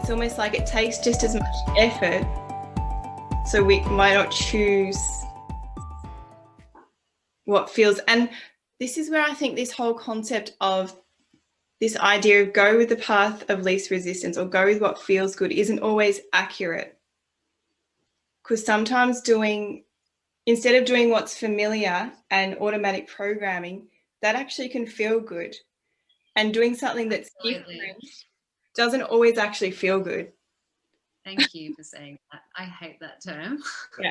it's almost like it takes just as much effort, so we might not choose what feels. And this is where I think this whole concept of this idea of go with the path of least resistance or go with what feels good isn't always accurate, because sometimes instead of doing what's familiar and automatic programming, that actually can feel good, and doing something that's different doesn't always actually feel good. Thank you for saying that. I hate that term. Yeah.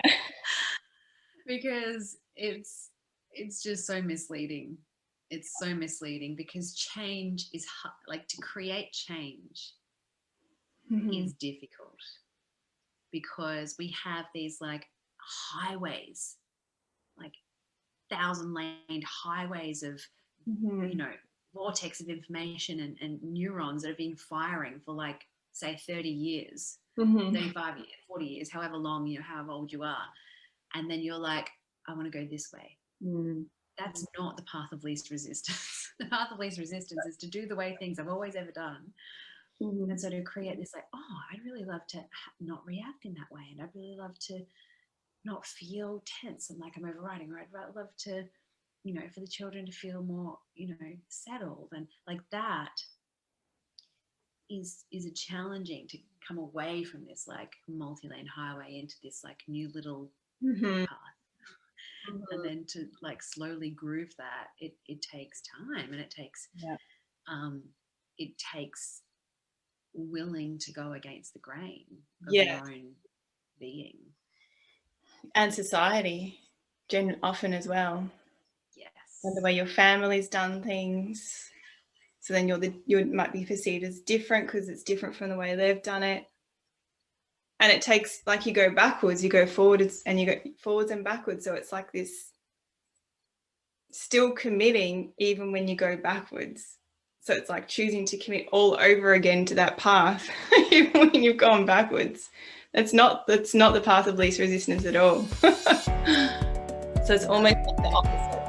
Because it's just so misleading. It's so misleading because change is hard. Like, to create change is difficult, because we have these like highways, like 1,000-lane highways of vortex of information and neurons that have been firing for, like, say 30 years, 35 years, 40 years, however long, however old you are. And then you're like, I want to go this way. That's not the path of least resistance. The path of least resistance is to do the way things I've always ever done. And so to create this, like, oh, I'd really love to not react in that way. And I'd really love to not feel tense and like I'm overriding. Or I'd love to, for the children to feel more, settled. And like that is a challenging, to come away from this like multi-lane highway into this like new little path. And then to like slowly groove that, it takes time, and it takes willing to go against the grain of your own being and society often as well. Yes. And the way your family's done things, so then you might be perceived as different because it's different from the way they've done it. And it takes, like, you go backwards, you go forwards, and you go forwards and backwards. So it's like this still committing even when you go backwards. So it's like choosing to commit all over again to that path even when you've gone backwards. That's not the path of least resistance at all. So it's almost like the opposite.